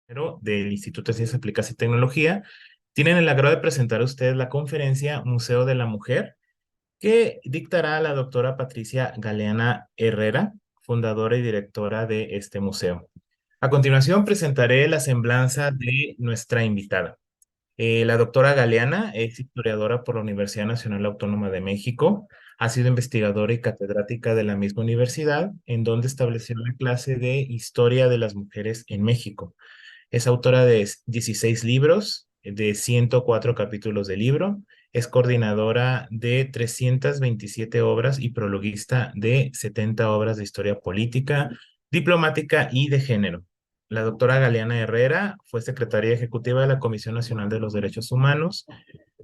del Instituto de Ciencias Aplicadas y Tecnología, tienen el agrado de presentar a ustedes la conferencia Museo de la Mujer, que dictará la doctora Patricia Galeana Herrera, fundadora y directora de este museo. A continuación, presentaré la semblanza de nuestra invitada. La doctora Galeana es historiadora por la Universidad Nacional Autónoma de México. Ha sido investigadora y catedrática de la misma universidad, en donde estableció la clase de Historia de las Mujeres en México. Es autora de 16 libros, de 104 capítulos de libro. Es coordinadora de 327 obras y prologuista de 70 obras de historia política, diplomática y de género. La doctora Galeana Herrera fue secretaria ejecutiva de la Comisión Nacional de los Derechos Humanos.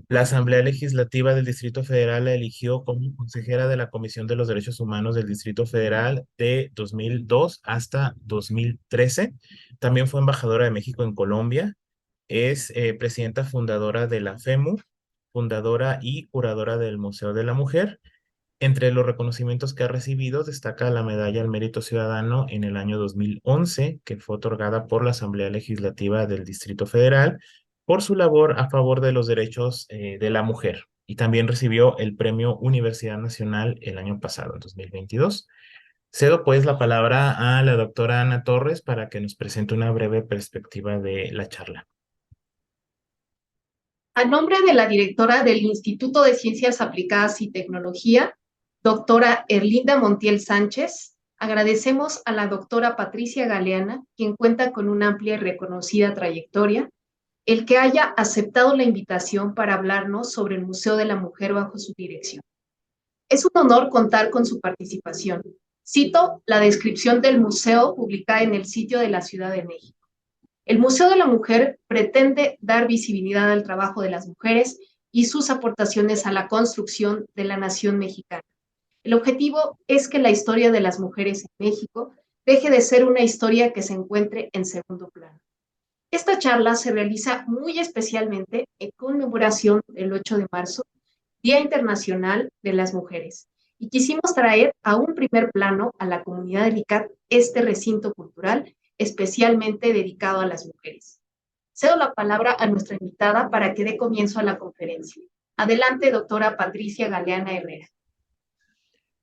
La Asamblea Legislativa del Distrito Federal la eligió como consejera de la Comisión de los Derechos Humanos del Distrito Federal de 2002 hasta 2013. También fue embajadora de México en Colombia. Es presidenta fundadora de la FEMU, fundadora y curadora del Museo de la Mujer. Entre los reconocimientos que ha recibido destaca la Medalla al Mérito Ciudadano en el año 2011, que fue otorgada por la Asamblea Legislativa del Distrito Federal por su labor a favor de los derechos de la mujer. Y también recibió el Premio Universidad Nacional el año pasado, en 2022. Cedo pues la palabra a la doctora Ana Torres para que nos presente una breve perspectiva de la charla. A nombre de la directora del Instituto de Ciencias Aplicadas y Tecnología, doctora Erlinda Montiel Sánchez, agradecemos a la doctora Patricia Galeana, quien cuenta con una amplia y reconocida trayectoria, el que haya aceptado la invitación para hablarnos sobre el Museo de la Mujer bajo su dirección. Es un honor contar con su participación. Cito la descripción del museo publicada en el sitio de la Ciudad de México. El Museo de la Mujer pretende dar visibilidad al trabajo de las mujeres y sus aportaciones a la construcción de la nación mexicana. El objetivo es que la historia de las mujeres en México deje de ser una historia que se encuentre en segundo plano. Esta charla se realiza muy especialmente en conmemoración del 8 de marzo, Día Internacional de las Mujeres, y quisimos traer a un primer plano a la comunidad del ICAT este recinto cultural especialmente dedicado a las mujeres. Cedo la palabra a nuestra invitada para que dé comienzo a la conferencia. Adelante, doctora Patricia Galeana Herrera.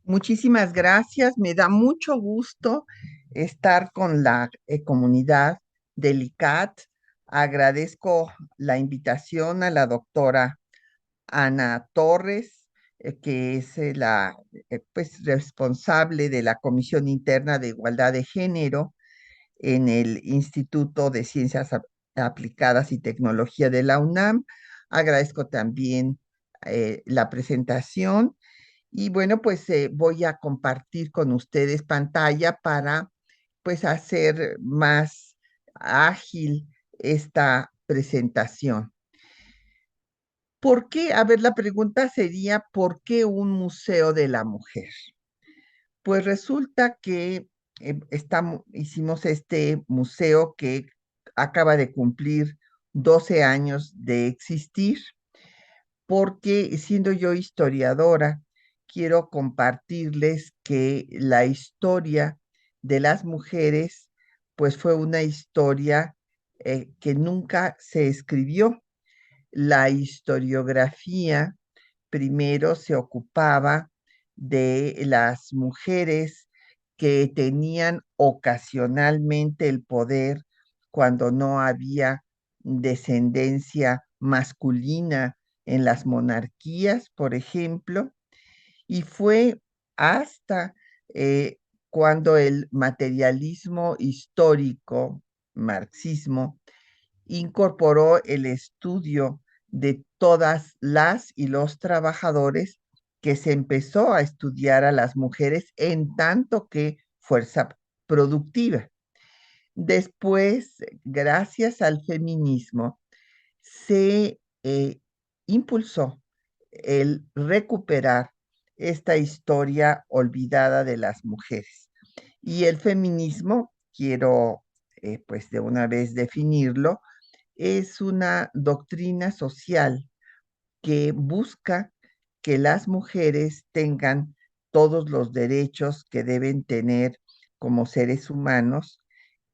Muchísimas gracias. Me da mucho gusto estar con la comunidad del ICAT. Agradezco la invitación a la doctora Ana Torres, que es la pues, responsable de la Comisión Interna de Igualdad de Género en el Instituto de Ciencias Aplicadas y Tecnología de la UNAM. Agradezco también la presentación y bueno, pues voy a compartir con ustedes pantalla para pues hacer más ágil esta presentación. ¿Por qué? A ver, la pregunta sería, ¿por qué un museo de la mujer? Pues resulta que hicimos este museo que acaba de cumplir 12 años de existir, porque siendo yo historiadora, quiero compartirles que la historia de las mujeres, pues fue una historia que nunca se escribió. La historiografía primero se ocupaba de las mujeres que tenían ocasionalmente el poder cuando no había descendencia masculina en las monarquías, por ejemplo, y fue hasta cuando el materialismo histórico, marxismo, incorporó el estudio de todas las y los trabajadores que se empezó a estudiar a las mujeres en tanto que fuerza productiva. Después, gracias al feminismo, se impulsó el recuperar esta historia olvidada de las mujeres. Y el feminismo, quiero pues de una vez definirlo, es una doctrina social que busca que las mujeres tengan todos los derechos que deben tener como seres humanos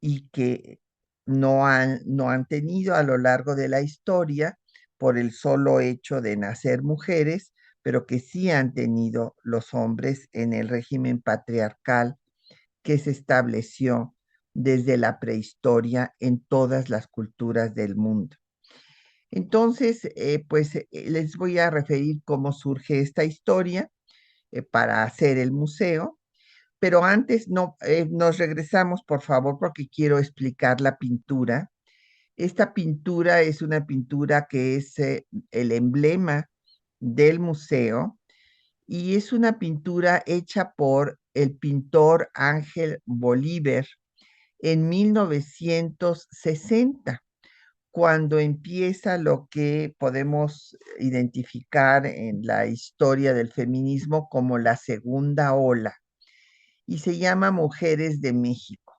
y que no han tenido a lo largo de la historia por el solo hecho de nacer mujeres, pero que sí han tenido los hombres en el régimen patriarcal que se estableció desde la prehistoria en todas las culturas del mundo. Entonces, les voy a referir cómo surge esta historia para hacer el museo, pero antes no, nos regresamos, por favor, porque quiero explicar la pintura. Esta pintura es una pintura que es el emblema del museo y es una pintura hecha por el pintor Ángel Bolívar en 1960, cuando empieza lo que podemos identificar en la historia del feminismo como la segunda ola, y se llama Mujeres de México.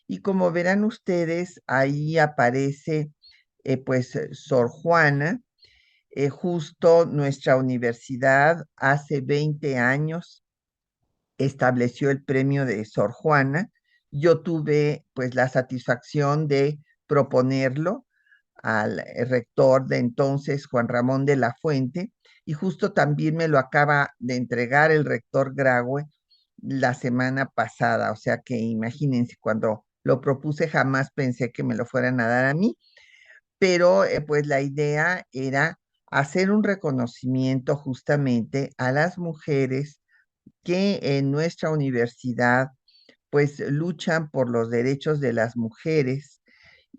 Y como verán ustedes, ahí aparece Sor Juana. Justo nuestra universidad hace 20 años estableció el premio de Sor Juana. Yo tuve pues la satisfacción de proponerlo al rector de entonces, Juan Ramón de la Fuente, y justo también me lo acaba de entregar el rector Graue la semana pasada. O sea que imagínense, cuando lo propuse jamás pensé que me lo fueran a dar a mí, pero pues la idea era hacer un reconocimiento justamente a las mujeres que en nuestra universidad pues luchan por los derechos de las mujeres,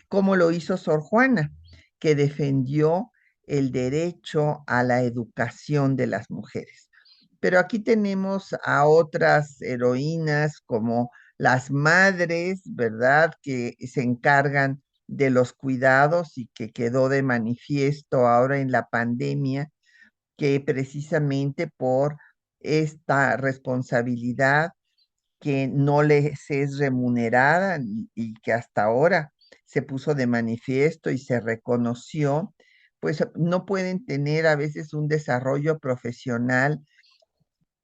como lo hizo Sor Juana, que defendió el derecho a la educación de las mujeres. Pero aquí tenemos a otras heroínas como las madres, ¿verdad?, que se encargan de los cuidados y que quedó de manifiesto ahora en la pandemia, que precisamente por esta responsabilidad que no les es remunerada y que hasta ahora se puso de manifiesto y se reconoció, pues no pueden tener a veces un desarrollo profesional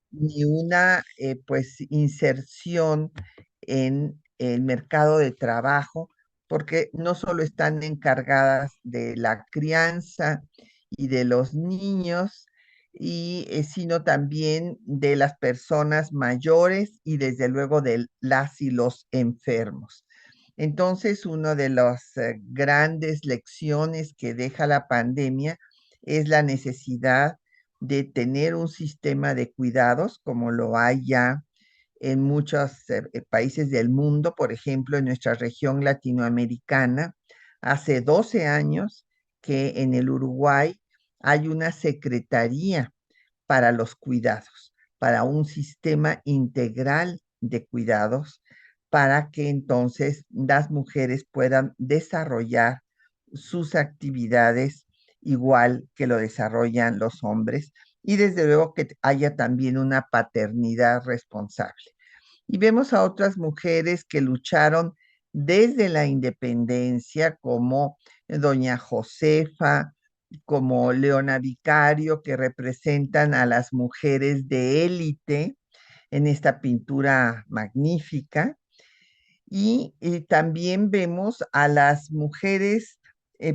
ni una inserción en el mercado de trabajo, porque no solo están encargadas de la crianza y de los niños, sino también de las personas mayores y desde luego de las y los enfermos. Entonces, una de las grandes lecciones que deja la pandemia es la necesidad de tener un sistema de cuidados como lo hay ya en muchos países del mundo. Por ejemplo, en nuestra región latinoamericana, hace 12 años que en el Uruguay hay una secretaría para los cuidados, para un sistema integral de cuidados, para que entonces las mujeres puedan desarrollar sus actividades igual que lo desarrollan los hombres, y desde luego que haya también una paternidad responsable. Y vemos a otras mujeres que lucharon desde la independencia, como doña Josefa, como Leona Vicario, que representan a las mujeres de élite en esta pintura magnífica. Y también vemos a las mujeres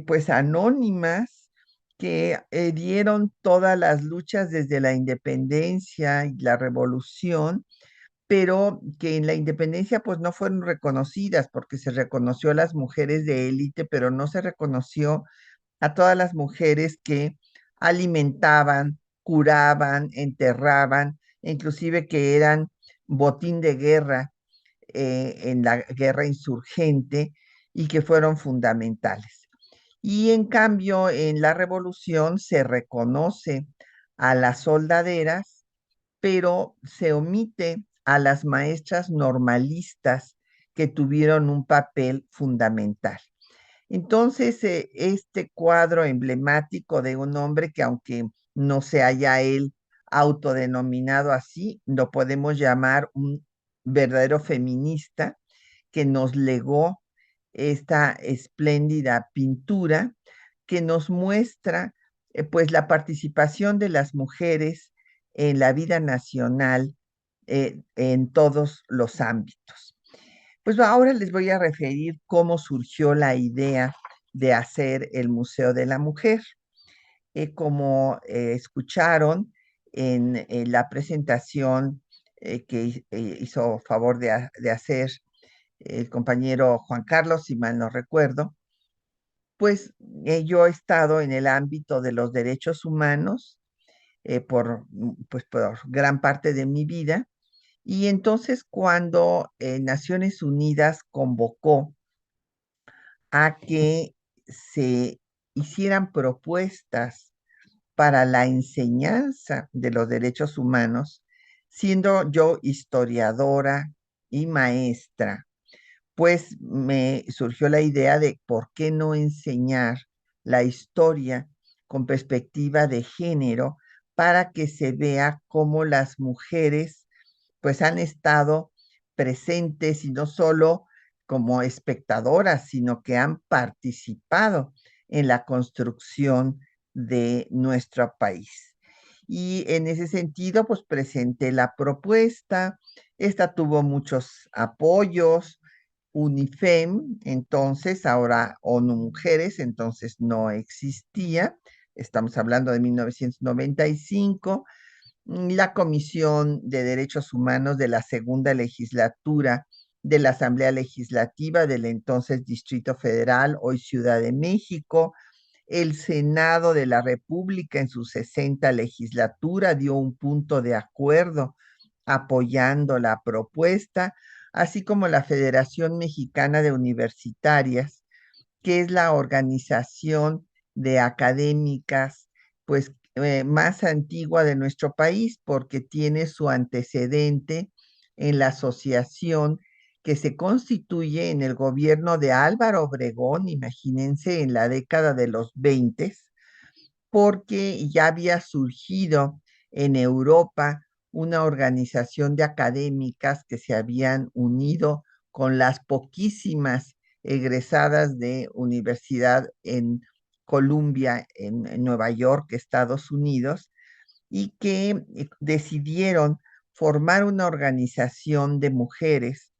pues anónimas que dieron todas las luchas desde la independencia y la revolución, pero que en la independencia pues no fueron reconocidas, porque se reconoció a las mujeres de élite, pero no se reconoció a todas las mujeres que alimentaban, curaban, enterraban, inclusive que eran botín de guerra en la guerra insurgente, y que fueron fundamentales. Y en cambio, en la revolución se reconoce a las soldaderas, pero se omite a las maestras normalistas que tuvieron un papel fundamental. Entonces, este cuadro emblemático de un hombre que, aunque no se haya él autodenominado así, lo podemos llamar un verdadero feminista, que nos legó esta espléndida pintura que nos muestra pues la participación de las mujeres en la vida nacional en todos los ámbitos. Pues ahora les voy a referir cómo surgió la idea de hacer el Museo de la Mujer. Como escucharon en la presentación que hizo favor de hacer el compañero Juan Carlos, si mal no recuerdo, pues yo he estado en el ámbito de los derechos humanos pues, por gran parte de mi vida. Y entonces cuando Naciones Unidas convocó a que se hicieran propuestas para la enseñanza de los derechos humanos, siendo yo historiadora y maestra, pues me surgió la idea de por qué no enseñar la historia con perspectiva de género para que se vea cómo las mujeres pues han estado presentes y no solo como espectadoras, sino que han participado en la construcción de nuestro país. Y en ese sentido, pues presenté la propuesta. Esta tuvo muchos apoyos. UNIFEM, entonces, ahora ONU Mujeres, entonces no existía. Estamos hablando de 1995. La Comisión de Derechos Humanos de la segunda legislatura de la Asamblea Legislativa del entonces Distrito Federal, hoy Ciudad de México. El Senado de la República en su 60 legislatura dio un punto de acuerdo apoyando la propuesta, así como la Federación Mexicana de Universitarias, que es la organización de académicas, pues más antigua de nuestro país, porque tiene su antecedente en la asociación que se constituye en el gobierno de Álvaro Obregón, imagínense, en la década de los 20, porque ya había surgido en Europa una organización de académicas que se habían unido con las poquísimas egresadas de universidad en Columbia, en Nueva York, Estados Unidos, y que decidieron formar una organización de mujeres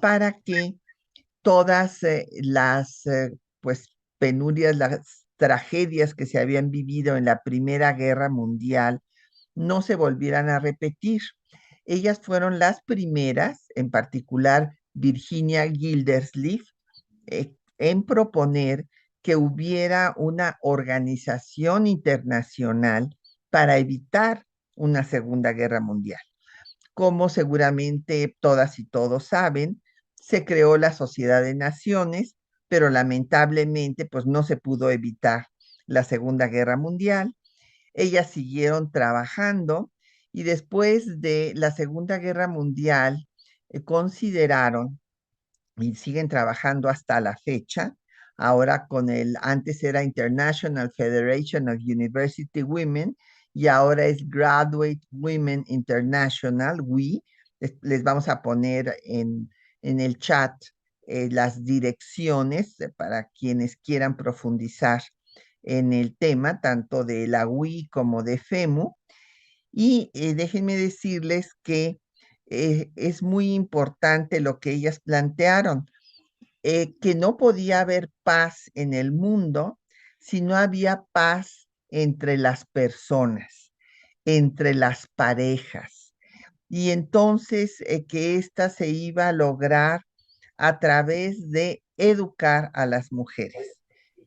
para que todas las pues penurias, las tragedias que se habían vivido en la Primera Guerra Mundial no se volvieran a repetir. Ellas fueron las primeras, en particular Virginia Gildersleeve, en proponer que hubiera una organización internacional para evitar una Segunda Guerra Mundial. Como seguramente todas y todos saben, se creó la Sociedad de Naciones, pero lamentablemente pues no se pudo evitar la Segunda Guerra Mundial. Ellas siguieron trabajando y después de la Segunda Guerra Mundial consideraron y siguen trabajando hasta la fecha. Ahora antes era International Federation of University Women y ahora es Graduate Women International, WE. Les vamos a poner en el chat las direcciones para quienes quieran profundizar en el tema, tanto de la WE como de FEMU. Y déjenme decirles que es muy importante lo que ellas plantearon, que no podía haber paz en el mundo si no había paz entre las personas, entre las parejas. Y entonces que ésta se iba a lograr a través de educar a las mujeres.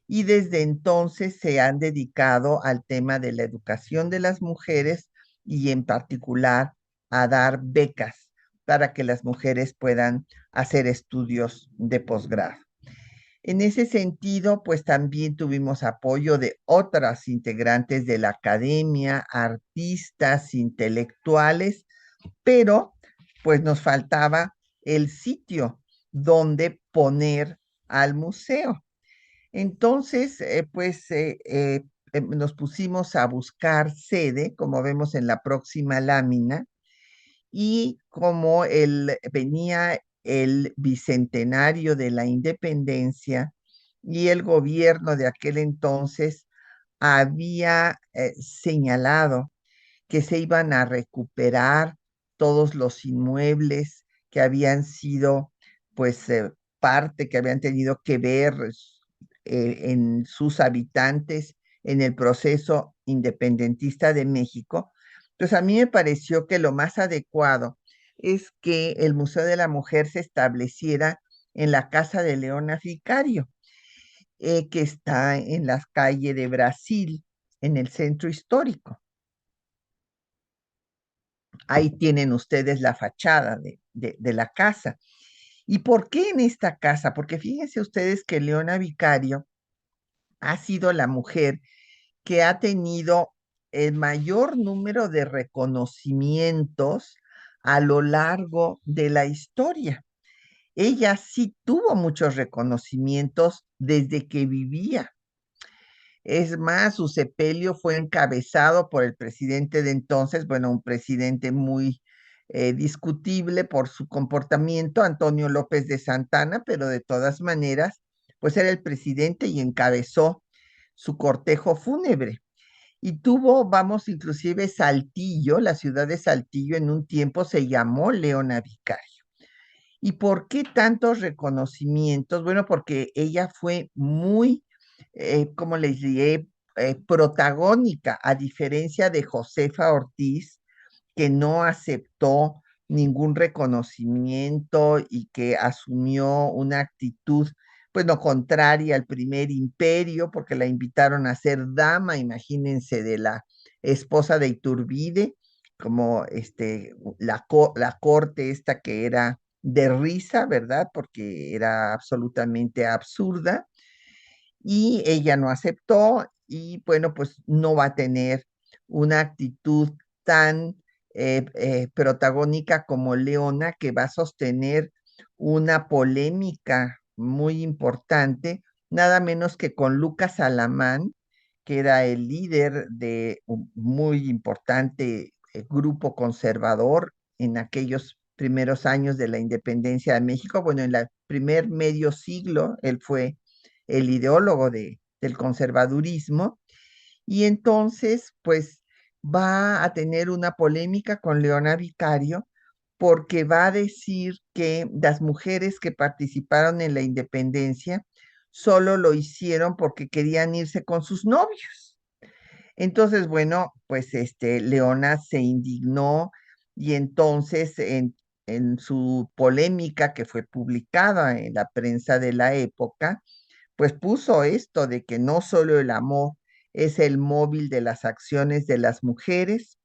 Y desde entonces se han dedicado al tema de la educación de las mujeres y en particular a dar becas para que las mujeres puedan hacer estudios de posgrado. En ese sentido, pues también tuvimos apoyo de otras integrantes de la academia, artistas, intelectuales, pero pues nos faltaba el sitio donde poner al museo. Entonces, nos pusimos a buscar sede, como vemos en la próxima lámina, y como venía el bicentenario de la independencia y el gobierno de aquel entonces había señalado que se iban a recuperar todos los inmuebles que habían sido pues parte que habían tenido que ver en sus habitantes en el proceso independentista de México. Entonces a mí me pareció que lo más adecuado es que el Museo de la Mujer se estableciera en la casa de Leona Vicario, que está en la calle de Brasil, en el centro histórico. Ahí tienen ustedes la fachada de la casa. ¿Y por qué en esta casa? Porque fíjense ustedes que Leona Vicario ha sido la mujer que ha tenido el mayor número de reconocimientos a lo largo de la historia. Ella sí tuvo muchos reconocimientos desde que vivía. Es más, su sepelio fue encabezado por el presidente de entonces, bueno, un presidente muy discutible por su comportamiento, Antonio López de Santana, pero de todas maneras, pues era el presidente y encabezó su cortejo fúnebre. Y tuvo, vamos, inclusive Saltillo, la ciudad de Saltillo en un tiempo se llamó Leona Vicario. ¿Y por qué tantos reconocimientos? Bueno, porque ella fue muy, ¿cómo les diré? Protagónica, a diferencia de Josefa Ortiz, que no aceptó ningún reconocimiento y que asumió una actitud, pues no contraria al primer imperio, porque la invitaron a ser dama, imagínense, de la esposa de Iturbide, como la corte esta que era de risa, ¿verdad? Porque era absolutamente absurda y ella no aceptó y bueno, pues no va a tener una actitud tan protagónica como Leona, que va a sostener una polémica muy importante, nada menos que con Lucas Alamán, que era el líder de un muy importante grupo conservador en aquellos primeros años de la independencia de México. Bueno, en el primer medio siglo, él fue el ideólogo del conservadurismo, y entonces, pues, va a tener una polémica con Leona Vicario porque va a decir que las mujeres que participaron en la independencia solo lo hicieron porque querían irse con sus novios. Entonces, bueno, pues Leona se indignó y entonces en su polémica que fue publicada en la prensa de la época, pues puso esto de que no solo el amor es el móvil de las acciones de las mujeres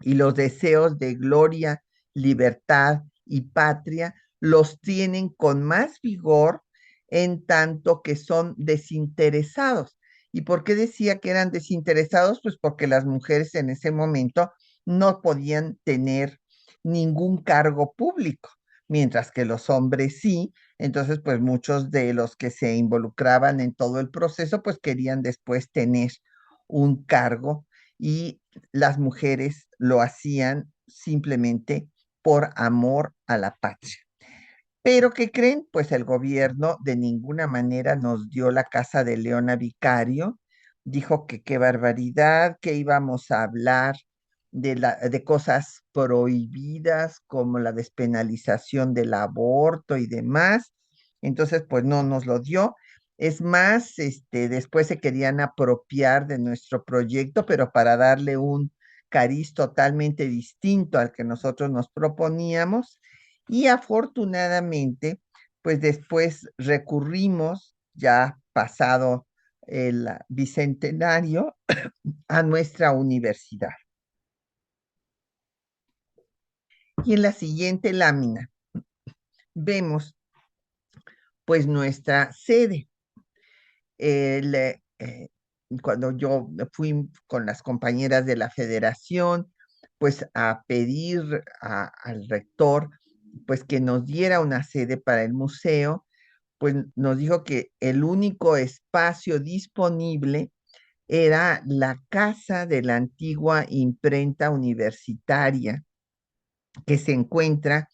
y los deseos de gloria, libertad y patria los tienen con más vigor en tanto que son desinteresados. ¿Y por qué decía que eran desinteresados? Pues porque las mujeres en ese momento no podían tener ningún cargo público, mientras que los hombres sí. Entonces, pues muchos de los que se involucraban en todo el proceso, pues querían después tener un cargo y las mujeres lo hacían simplemente por amor a la patria. Pero ¿qué creen? Pues el gobierno de ninguna manera nos dio la casa de Leona Vicario. Dijo que qué barbaridad, que íbamos a hablar de cosas prohibidas como la despenalización del aborto y demás. Entonces, pues no nos lo dio. Es más, después se querían apropiar de nuestro proyecto, pero para darle un cariz totalmente distinto al que nosotros nos proponíamos. Y afortunadamente, pues después recurrimos, ya pasado el bicentenario, a nuestra universidad. Y en la siguiente lámina vemos pues nuestra sede. El, cuando yo fui con las compañeras de la federación, pues a pedir al rector, pues que nos diera una sede para el museo, pues nos dijo que el único espacio disponible era la casa de la antigua imprenta universitaria que se encuentra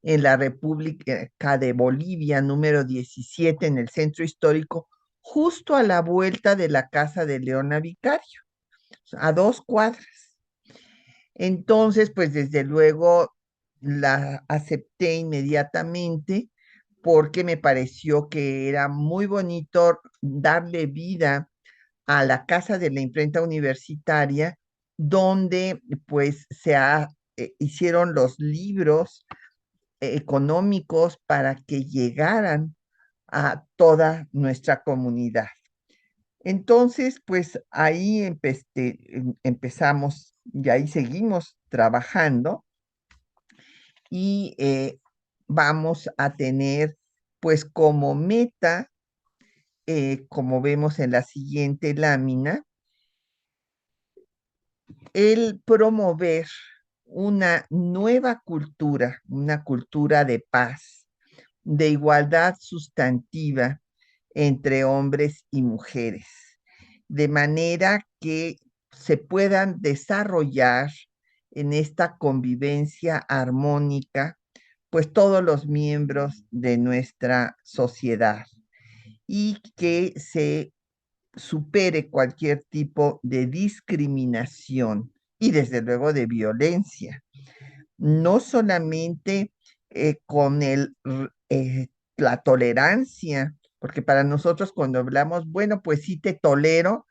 en la República de Bolivia, número 17, en el centro histórico, justo a la vuelta de la casa de Leona Vicario, a 2 cuadras. Entonces, pues desde luego la acepté inmediatamente porque me pareció que era muy bonito darle vida a la Casa de la Imprenta Universitaria, donde pues hicieron los libros económicos para que llegaran a toda nuestra comunidad. Entonces, pues ahí empezamos y ahí seguimos trabajando y vamos a tener pues como meta, como vemos en la siguiente lámina, el promover una nueva cultura, una cultura de paz, de igualdad sustantiva entre hombres y mujeres, de manera que se puedan desarrollar en esta convivencia armónica, pues todos los miembros de nuestra sociedad y que se supere cualquier tipo de discriminación y desde luego de violencia, no solamente con la tolerancia, porque para nosotros cuando hablamos, bueno, pues sí te tolero,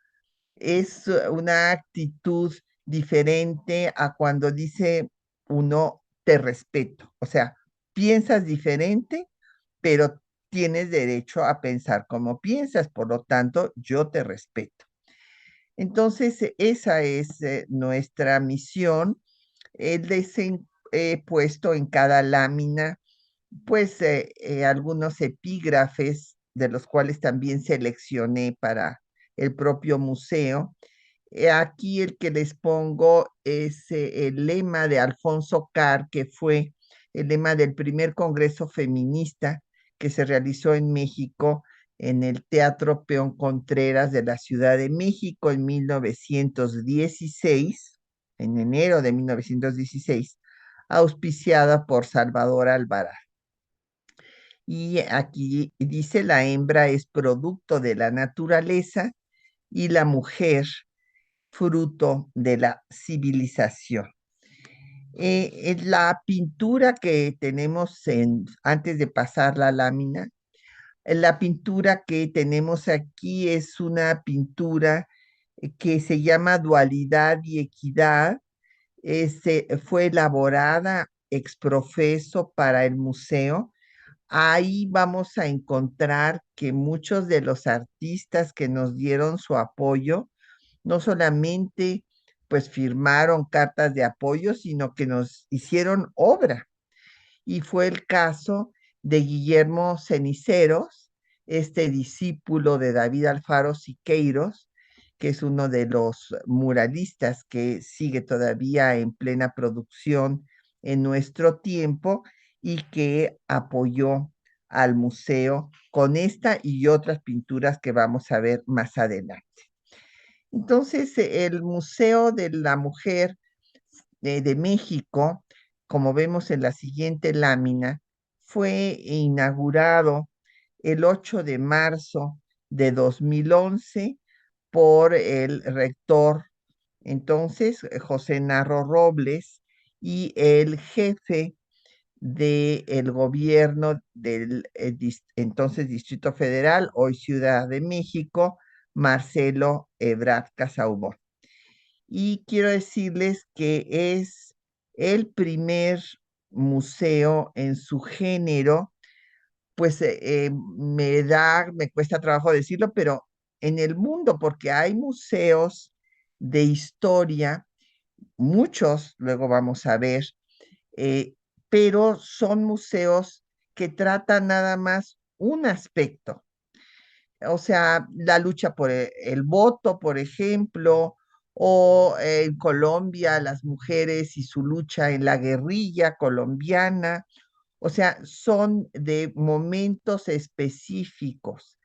es una actitud diferente a cuando dice uno te respeto, o sea, piensas diferente, pero tienes derecho a pensar como piensas, por lo tanto, yo te respeto. Entonces, esa es nuestra misión. He puesto en cada lámina, pues, algunos epígrafes, de los cuales también seleccioné para el propio museo. Aquí el que les pongo es el lema de Alfonso Carr, que fue el lema del primer Congreso Feminista que se realizó en México en el Teatro Peón Contreras de la Ciudad de México en 1916, en enero de 1916, auspiciada por Salvador Alvarado. Y aquí dice: la hembra es producto de la naturaleza y la mujer fruto de la civilización. En la pintura que tenemos antes de pasar la lámina, la pintura que tenemos aquí es una pintura que se llama Dualidad y Equidad. Fue elaborada ex profeso para el museo. Ahí vamos a encontrar que muchos de los artistas que nos dieron su apoyo no solamente pues firmaron cartas de apoyo, sino que nos hicieron obra. Y fue el caso de Guillermo Ceniceros, este discípulo de David Alfaro Siqueiros, que es uno de los muralistas que sigue todavía en plena producción en nuestro tiempo y que apoyó al museo con esta y otras pinturas que vamos a ver más adelante. Entonces, el Museo de la Mujer de México, como vemos en la siguiente lámina, fue inaugurado el 8 de marzo de 2011 por el rector, entonces, José Narro Robles, y el jefe del gobierno del entonces Distrito Federal, hoy Ciudad de México, Marcelo Ebrard Casaubon. Y quiero decirles que es el primer museo en su género, pues me cuesta trabajo decirlo, pero en el mundo, porque hay museos de historia, muchos, luego vamos a ver, eh, pero son museos que tratan nada más un aspecto. O sea, la lucha por el voto, por ejemplo, o en Colombia, las mujeres y su lucha en la guerrilla colombiana. O sea, son de momentos específicos,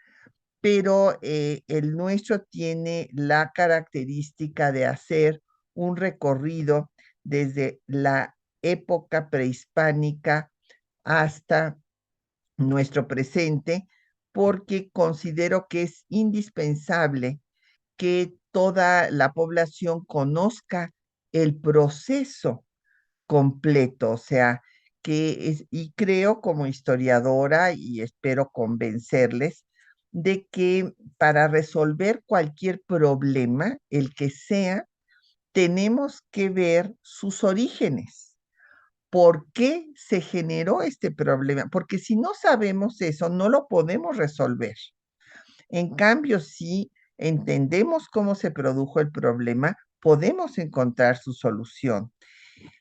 pero el nuestro tiene la característica de hacer un recorrido desde la época prehispánica hasta nuestro presente, porque considero que es indispensable que toda la población conozca el proceso completo, o sea, y creo como historiadora y espero convencerles de que para resolver cualquier problema, el que sea, tenemos que ver sus orígenes. ¿Por qué se generó este problema? Porque si no sabemos eso, no lo podemos resolver. En cambio, si entendemos cómo se produjo el problema, podemos encontrar su solución.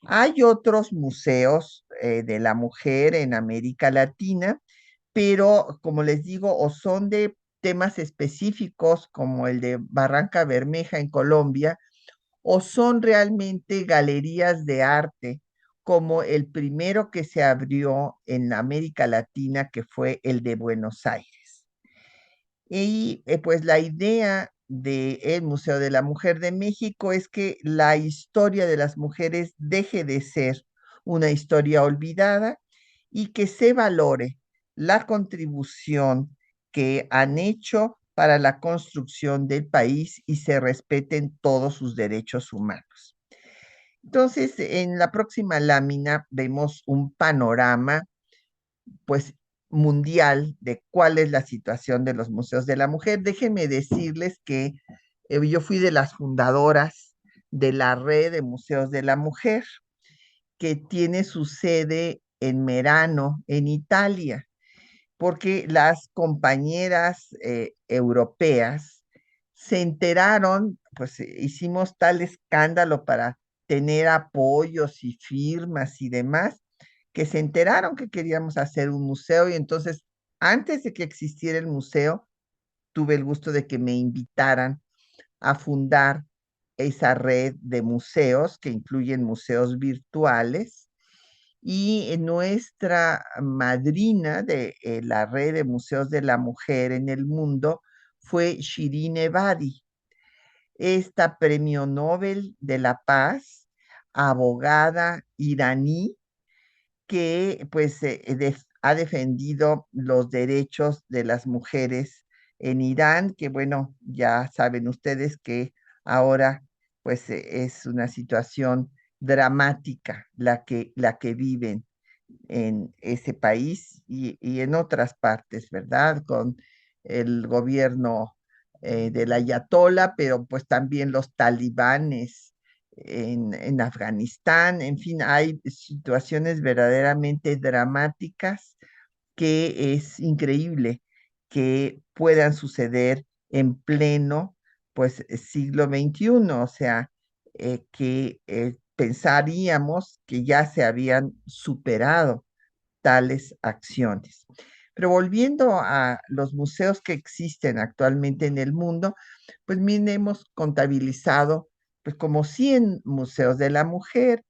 Hay otros museos de la mujer en América Latina, pero como les digo, o son de temas específicos como el de Barranca Bermeja en Colombia, o son realmente galerías de arte, como el primero que se abrió en América Latina, que fue el de Buenos Aires. Y pues la idea del Museo de la Mujer de México es que la historia de las mujeres deje de ser una historia olvidada y que se valore la contribución que han hecho para la construcción del país y se respeten todos sus derechos humanos. Entonces, en la próxima lámina vemos un panorama pues mundial de cuál es la situación de los museos de la mujer. Déjenme decirles que yo fui de las fundadoras de la red de museos de la mujer, que tiene su sede en Merano, en Italia, porque las compañeras europeas se enteraron, pues hicimos tal escándalo para tener apoyos y firmas y demás, que se enteraron que queríamos hacer un museo y entonces, antes de que existiera el museo, tuve el gusto de que me invitaran a fundar esa red de museos que incluyen museos virtuales y nuestra madrina de la red de museos de la mujer en el mundo fue Shirin Ebadi, esta premio Nobel de la Paz, abogada iraní que pues ha defendido los derechos de las mujeres en Irán, que bueno, ya saben ustedes que ahora pues es una situación dramática la que viven en ese país y en otras partes, ¿verdad? Con el gobierno del ayatollah, pero pues también los talibanes en Afganistán, en fin, hay situaciones verdaderamente dramáticas que es increíble que puedan suceder en pleno, pues, siglo XXI, o sea, que pensaríamos que ya se habían superado tales acciones. Pero volviendo a los museos que existen actualmente en el mundo, pues miren, hemos contabilizado pues como 100 museos de la mujer,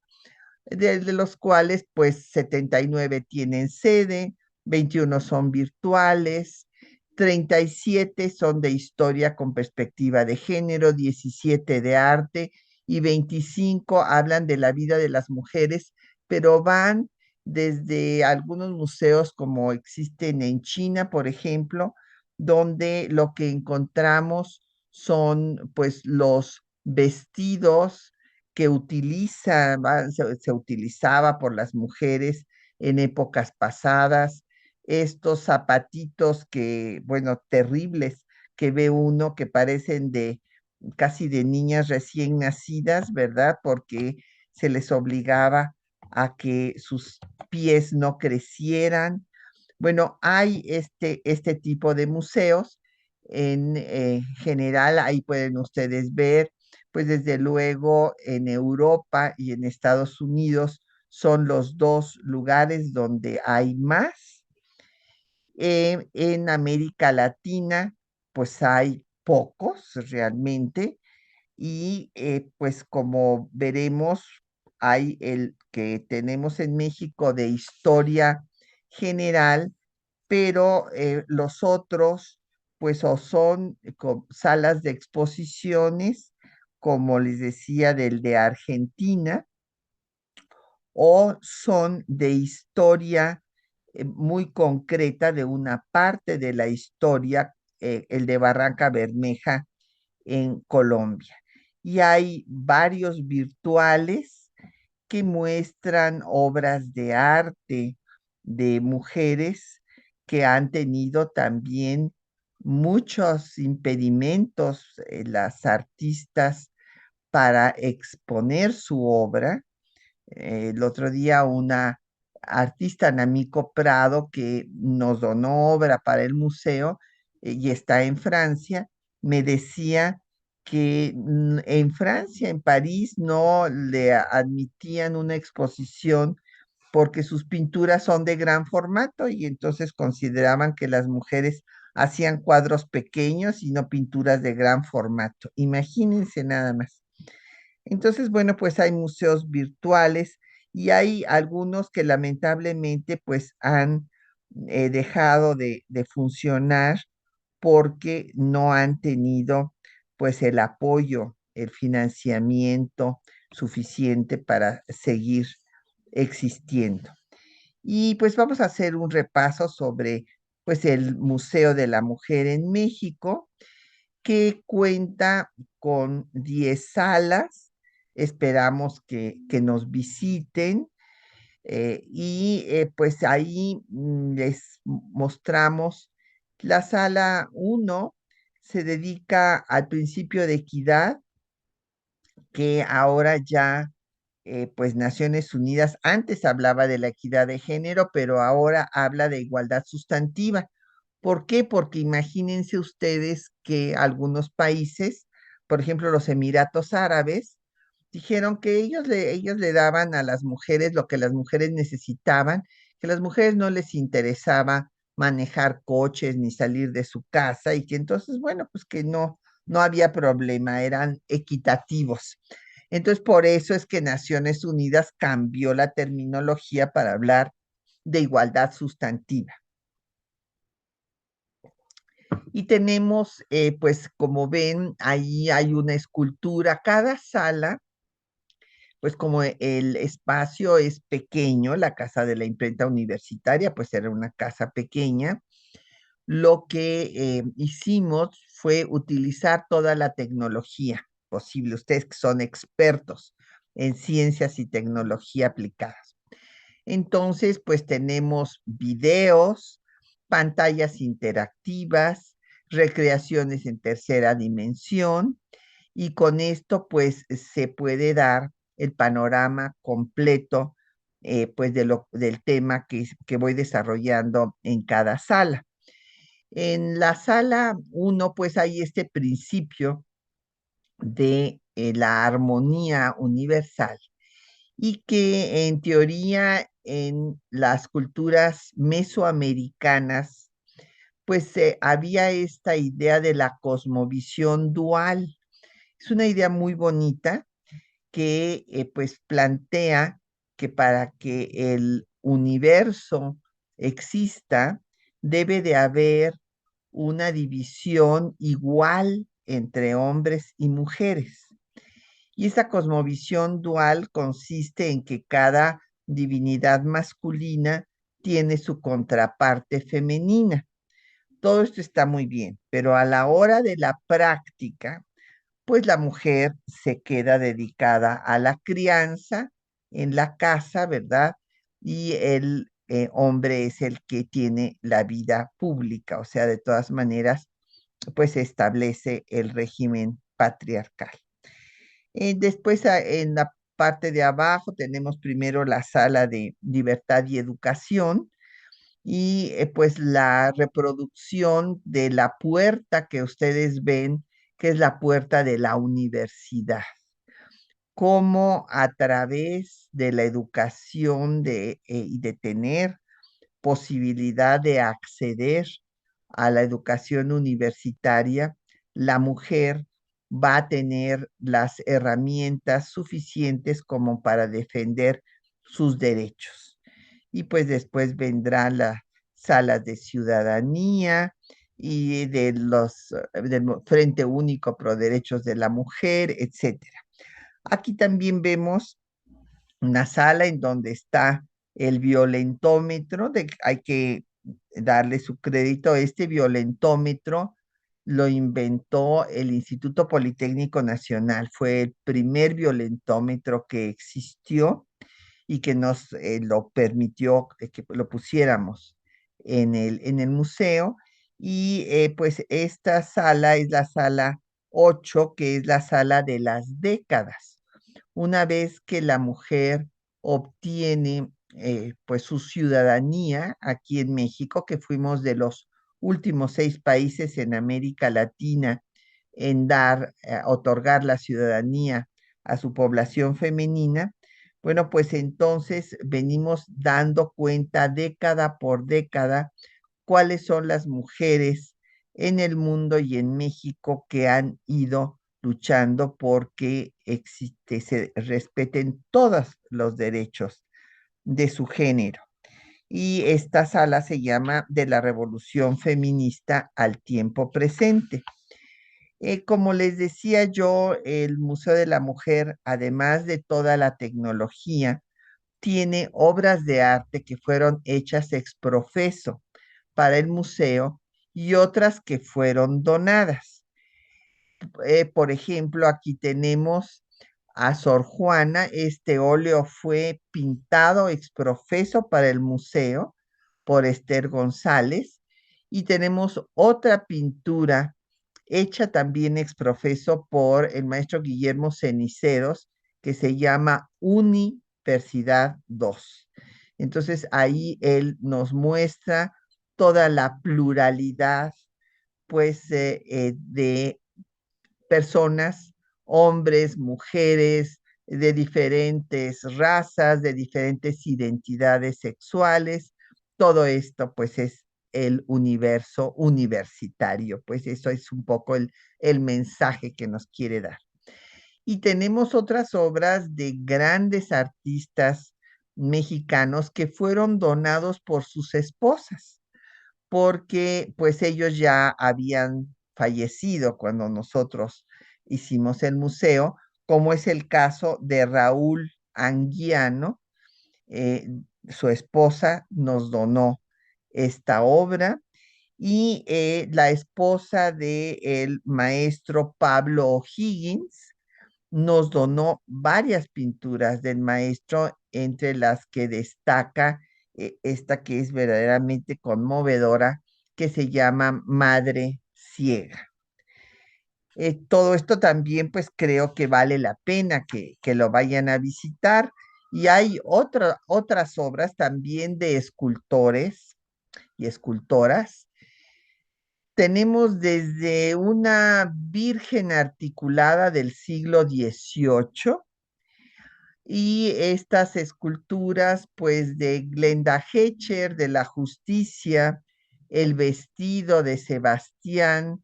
de los cuales pues 79 tienen sede, 21 son virtuales, 37 son de historia con perspectiva de género, 17 de arte y 25 hablan de la vida de las mujeres, pero van desde algunos museos como existen en China, por ejemplo, donde lo que encontramos son pues los vestidos que se utilizaba por las mujeres en épocas pasadas, estos zapatitos que, bueno, terribles que ve uno que parecen de casi de niñas recién nacidas, ¿verdad? Porque se les obligaba a que sus pies no crecieran. Bueno, hay este tipo de museos. En general, ahí pueden ustedes ver, pues desde luego en Europa y en Estados Unidos son los dos lugares donde hay más. En América Latina, pues hay pocos realmente. Y pues como veremos, hay el que tenemos en México de historia general, pero los otros, pues o son salas de exposiciones, como les decía, del de Argentina, o son de historia muy concreta de una parte de la historia, el de Barranca Bermeja en Colombia. Y hay varios virtuales que muestran obras de arte de mujeres que han tenido también muchos impedimentos, las artistas, para exponer su obra. El otro día una artista, Namiko Prado, que nos donó obra para el museo y está en Francia, me decía que en Francia, en París, no le admitían una exposición porque sus pinturas son de gran formato y entonces consideraban que las mujeres hacían cuadros pequeños y no pinturas de gran formato. Imagínense nada más. Entonces, bueno, pues hay museos virtuales y hay algunos que lamentablemente pues han dejado de funcionar porque no han tenido pues el apoyo, el financiamiento suficiente para seguir existiendo. Y pues vamos a hacer un repaso sobre pues el Museo de la Mujer en México, que cuenta con 10 salas. Esperamos que nos visiten pues ahí les mostramos la sala 1. Se dedica al principio de equidad, que ahora ya pues Naciones Unidas antes hablaba de la equidad de género, pero ahora habla de igualdad sustantiva. ¿Por qué? Porque imagínense ustedes que algunos países, por ejemplo los Emiratos Árabes, dijeron que ellos le daban a las mujeres lo que las mujeres necesitaban, que a las mujeres no les interesaba manejar coches ni salir de su casa y que entonces, bueno, pues que no había problema, eran equitativos. Entonces, por eso es que Naciones Unidas cambió la terminología para hablar de igualdad sustantiva. Y tenemos, pues como ven, ahí hay una escultura. Cada sala, pues como el espacio es pequeño, la casa de la imprenta universitaria, pues era una casa pequeña, lo que hicimos fue utilizar toda la tecnología posible. Ustedes que son expertos en ciencias y tecnología aplicadas. Entonces, pues tenemos videos, pantallas interactivas, recreaciones en tercera dimensión y con esto pues se puede dar el panorama completo pues del tema que voy desarrollando en cada sala. En la sala 1 pues hay este principio de la armonía universal y que en teoría en las culturas mesoamericanas, pues había esta idea de la cosmovisión dual. Es una idea muy bonita que pues plantea que para que el universo exista, debe de haber una división igual entre hombres y mujeres. Y esa cosmovisión dual consiste en que cada divinidad masculina tiene su contraparte femenina. Todo esto está muy bien, pero a la hora de la práctica, pues la mujer se queda dedicada a la crianza en la casa, ¿verdad? Y el hombre es el que tiene la vida pública, o sea, de todas maneras, pues se establece el régimen patriarcal. Después, en la parte de abajo, tenemos primero la sala de libertad y educación y pues la reproducción de la puerta que ustedes ven, que es la puerta de la universidad. Cómo a través de la educación y de tener posibilidad de acceder a la educación universitaria, la mujer va a tener las herramientas suficientes como para defender sus derechos. Y pues después vendrán las salas de ciudadanía y de del Frente Único Pro Derechos de la Mujer, etcétera. Aquí también vemos una sala en donde está el violentómetro, hay que darle su crédito. Este violentómetro lo inventó el Instituto Politécnico Nacional, fue el primer violentómetro que existió y que nos lo permitió que lo pusiéramos en el museo. Y pues esta sala es la sala 8, que es la sala de las décadas. Una vez que la mujer obtiene pues su ciudadanía aquí en México, que fuimos de los últimos 6 países en América Latina en otorgar la ciudadanía a su población femenina, bueno, pues entonces venimos dando cuenta década por década cuáles son las mujeres en el mundo y en México que han ido luchando porque se respeten todos los derechos de su género. Y esta sala se llama De la Revolución Feminista al Tiempo Presente. Como les decía yo, el Museo de la Mujer, además de toda la tecnología, tiene obras de arte que fueron hechas ex profeso para el museo y otras que fueron donadas. Por ejemplo, aquí tenemos a Sor Juana. Este óleo fue pintado ex profeso para el museo por Esther González. Y tenemos otra pintura hecha también ex profeso por el maestro Guillermo Ceniceros, que se llama Universidad 2. Entonces ahí él nos muestra toda la pluralidad, pues, de personas, hombres, mujeres, de diferentes razas, de diferentes identidades sexuales. Todo esto, pues, es el universo universitario. Pues eso es un poco el mensaje que nos quiere dar. Y tenemos otras obras de grandes artistas mexicanos que fueron donados por sus esposas, porque pues ellos ya habían fallecido cuando nosotros hicimos el museo, como es el caso de Raúl Anguiano. eh, Su esposa nos donó esta obra, y la esposa del maestro Pablo O'Higgins nos donó varias pinturas del maestro, entre las que destaca esta que es verdaderamente conmovedora, que se llama Madre Ciega. Todo esto también pues creo que vale la pena que lo vayan a visitar. Y hay otras obras también de escultores y escultoras. Tenemos desde una Virgen articulada del siglo XVIII, y estas esculturas, pues, de Glenda Hecher, de la Justicia, el vestido de Sebastián,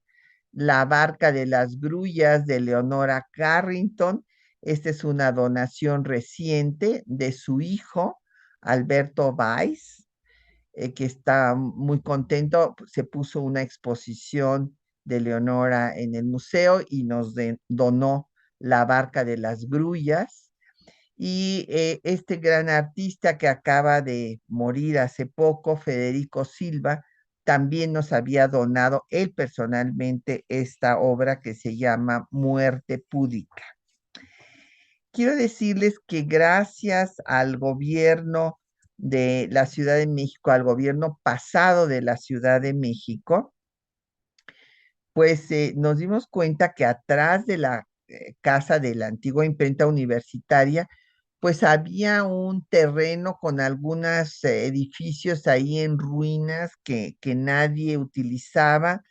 la barca de las grullas de Leonora Carrington. Esta es una donación reciente de su hijo, Alberto Weiss, que está muy contento. Se puso una exposición de Leonora en el museo y nos donó la barca de las grullas. Y este gran artista que acaba de morir hace poco, Federico Silva, también nos había donado él personalmente esta obra que se llama Muerte Púdica. Quiero decirles que gracias al gobierno de la Ciudad de México, al gobierno pasado de la Ciudad de México, pues nos dimos cuenta que atrás de la casa de la antigua imprenta universitaria, pues había un terreno con algunos edificios ahí en ruinas que nadie utilizaba.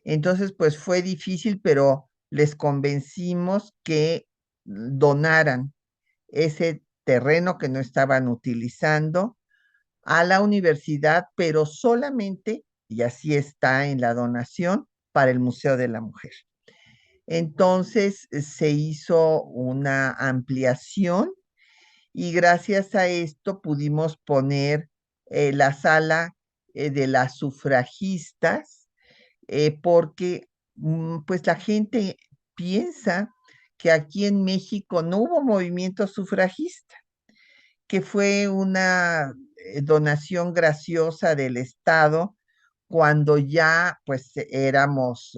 Entonces, pues fue difícil, pero les convencimos que donaran ese terreno que no estaban utilizando a la universidad, pero solamente, y así está en la donación, para el Museo de la Mujer. Entonces se hizo una ampliación, y gracias a esto pudimos poner la sala de las sufragistas, porque pues la gente piensa que aquí en México no hubo movimiento sufragista, que fue una donación graciosa del Estado cuando ya pues éramos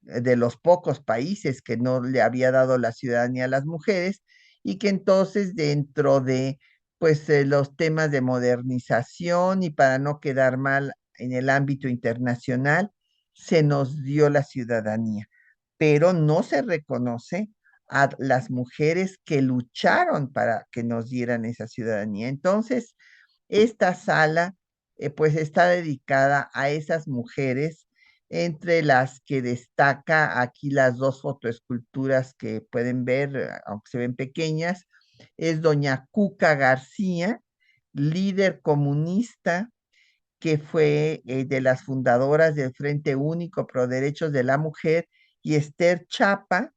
de los pocos países que no le había dado la ciudadanía a las mujeres, y que entonces dentro de pues los temas de modernización, y para no quedar mal en el ámbito internacional, se nos dio la ciudadanía, pero no se reconoce a las mujeres que lucharon para que nos dieran esa ciudadanía. Entonces, esta sala pues está dedicada a esas mujeres, entre las que destaca aquí las dos fotoesculturas que pueden ver, aunque se ven pequeñas, es doña Cuca García, líder comunista que fue de las fundadoras del Frente Único Pro Derechos de la Mujer, y Esther Chapa,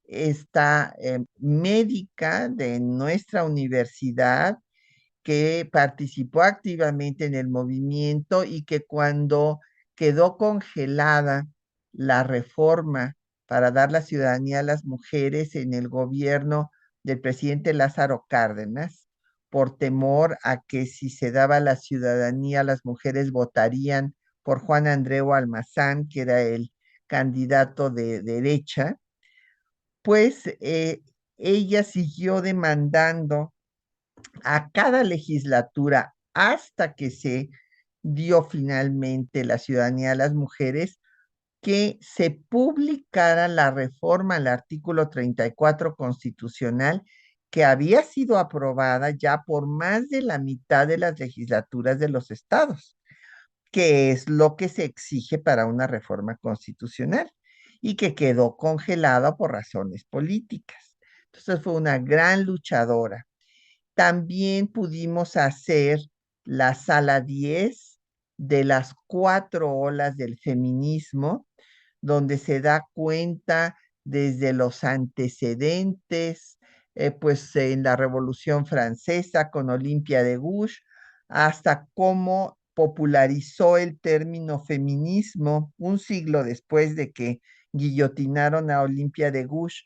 esta médica de nuestra universidad, que participó activamente en el movimiento y que cuando quedó congelada la reforma para dar la ciudadanía a las mujeres en el gobierno del presidente Lázaro Cárdenas, por temor a que si se daba la ciudadanía, las mujeres votarían por Juan Andreu Almazán, que era el candidato de derecha, pues ella siguió demandando a cada legislatura hasta que se dio finalmente la ciudadanía a las mujeres, que se publicara la reforma al artículo 34 constitucional, que había sido aprobada ya por más de la mitad de las legislaturas de los estados, que es lo que se exige para una reforma constitucional, y que quedó congelada por razones políticas. Entonces fue una gran luchadora. También pudimos hacer la sala 10 de las cuatro olas del feminismo, donde se da cuenta desde los antecedentes, pues en la Revolución Francesa con Olimpia de Gouges, hasta cómo popularizó el término feminismo un siglo después de que guillotinaron a Olimpia de Gouges,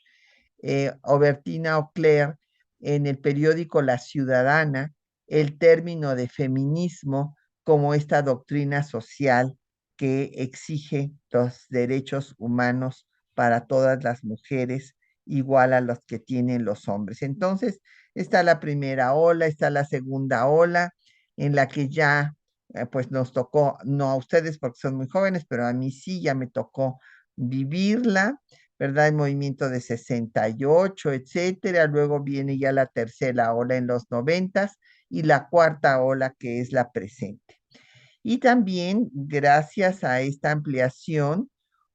Aubertina Auclair, en el periódico La Ciudadana, el término de feminismo como esta doctrina social que exige los derechos humanos para todas las mujeres, igual a los que tienen los hombres. Entonces, está la primera ola, está la segunda ola, en la que ya, pues nos tocó, no a ustedes porque son muy jóvenes, pero a mí sí, ya me tocó vivirla, ¿verdad? El movimiento de 68, etcétera. Luego viene ya la tercera ola en los 90 y la cuarta ola, que es la presente. Y también, gracias a esta ampliación,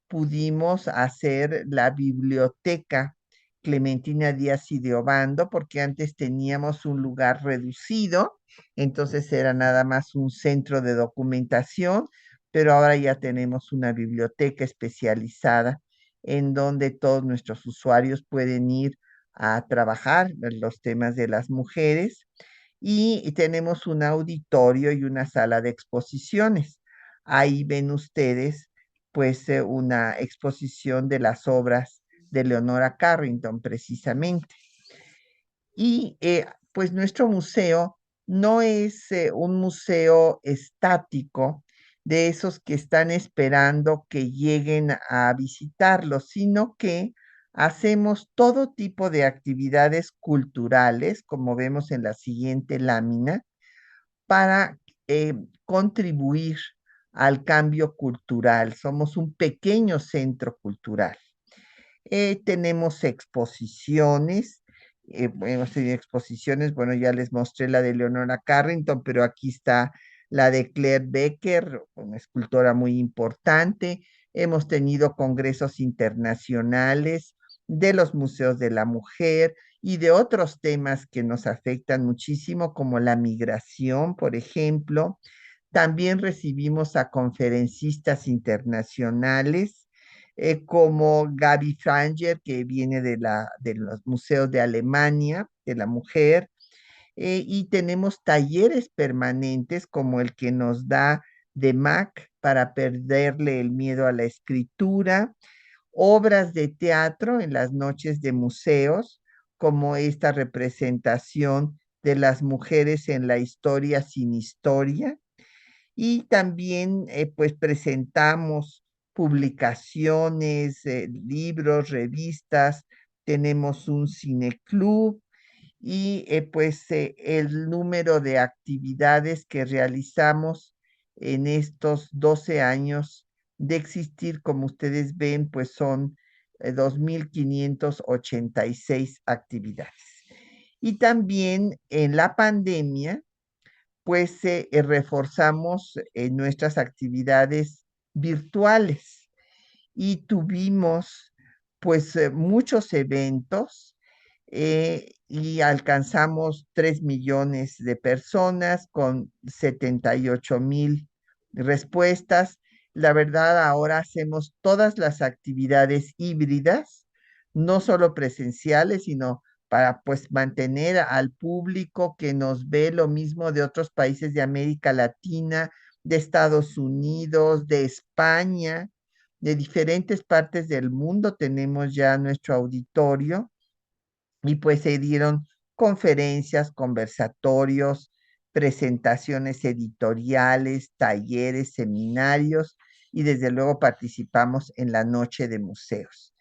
pudimos hacer la biblioteca Clementina Díaz y de Obando, porque antes teníamos un lugar reducido, entonces era nada más un centro de documentación, pero ahora ya tenemos una biblioteca especializada en donde todos nuestros usuarios pueden ir a trabajar en los temas de las mujeres, y tenemos un auditorio y una sala de exposiciones. Ahí ven ustedes pues una exposición de las obras de Leonora Carrington precisamente. Y pues nuestro museo no es un museo estático de esos que están esperando que lleguen a visitarlo, sino que hacemos todo tipo de actividades culturales, como vemos en la siguiente lámina, para contribuir al cambio cultural. Somos un pequeño centro cultural. Tenemos exposiciones, hemos tenido exposiciones, bueno, ya les mostré la de Leonora Carrington, pero aquí está la de Claire Becker, una escultora muy importante. Hemos tenido congresos internacionales de los museos de la mujer y de otros temas que nos afectan muchísimo, como la migración, por ejemplo. También recibimos a conferencistas internacionales, como Gaby Franger, que viene de los museos de Alemania, de la mujer, y tenemos talleres permanentes como el que nos da de Mac para perderle el miedo a la escritura, obras de teatro en las noches de museos, como esta representación de las mujeres en la historia sin historia, y también pues presentamos publicaciones, libros, revistas, tenemos un cineclub, y el número de actividades que realizamos en estos 12 años de existir, como ustedes ven, pues son 2.586 actividades. Y también en la pandemia, pues reforzamos nuestras actividades virtuales y tuvimos pues muchos eventos y alcanzamos 3 millones de personas con 78,000 respuestas. La verdad, ahora hacemos todas las actividades híbridas, no solo presenciales, sino para pues mantener al público que nos ve lo mismo de otros países de América Latina, de Estados Unidos, de España, de diferentes partes del mundo. Tenemos ya nuestro auditorio y pues se dieron conferencias, conversatorios, presentaciones editoriales, talleres, seminarios y desde luego participamos en la noche de museos.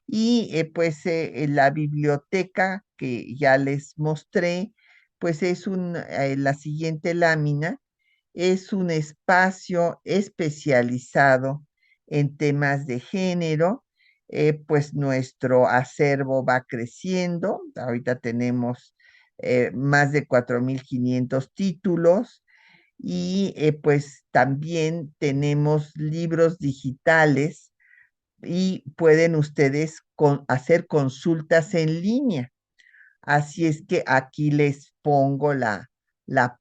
Y en la biblioteca que ya les mostré, pues la siguiente lámina es un espacio especializado en temas de género. Pues nuestro acervo va creciendo. Ahorita tenemos más de 4.500 títulos y pues también tenemos libros digitales y pueden ustedes hacer consultas en línea. Así es que aquí les pongo la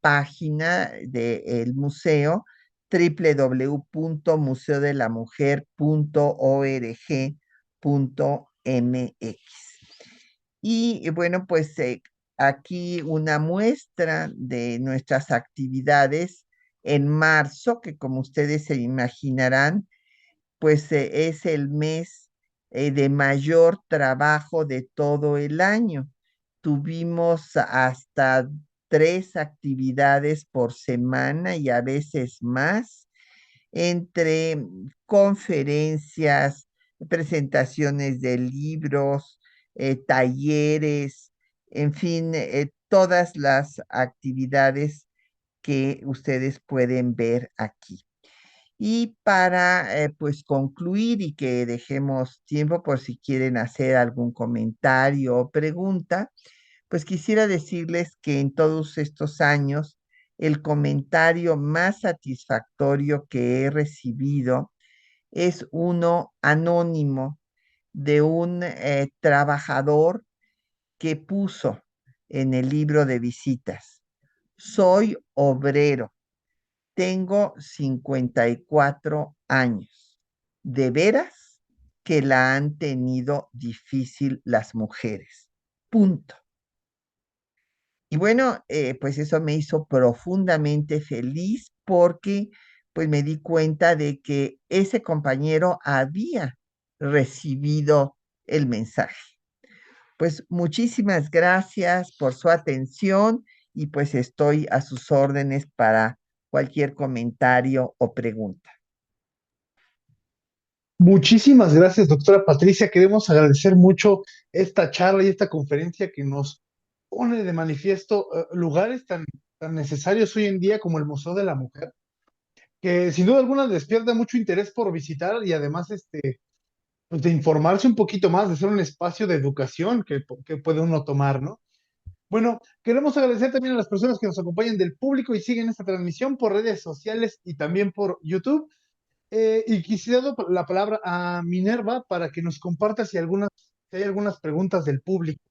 página del museo www.museodelamujer.org.mx. Y bueno, pues aquí una muestra de nuestras actividades en marzo, que como ustedes se imaginarán, pues es el mes de mayor trabajo de todo el año. Tuvimos hasta 3 actividades por semana y a veces más, entre conferencias, presentaciones de libros, talleres, en fin, todas las actividades que ustedes pueden ver aquí. Y para pues concluir y que dejemos tiempo por si quieren hacer algún comentario o pregunta, pues quisiera decirles que en todos estos años el comentario más satisfactorio que he recibido es uno anónimo de un trabajador que puso en el libro de visitas: soy obrero, tengo 54 años. ¿De veras que la han tenido difícil las mujeres? Punto. Y bueno, pues eso me hizo profundamente feliz porque pues me di cuenta de que ese compañero había recibido el mensaje. Pues muchísimas gracias por su atención y pues estoy a sus órdenes para cualquier comentario o pregunta. Muchísimas gracias, doctora Patricia. Queremos agradecer mucho esta charla y esta conferencia que nos pone de manifiesto lugares tan necesarios hoy en día como el Museo de la Mujer, que sin duda alguna despierta mucho interés por visitar y además pues de informarse un poquito más, de ser un espacio de educación que puede uno tomar, ¿no? Bueno, queremos agradecer también a las personas que nos acompañan del público y siguen esta transmisión por redes sociales y también por YouTube. Y quisiera dar la palabra a Minerva para que nos comparta si hay algunas preguntas del público.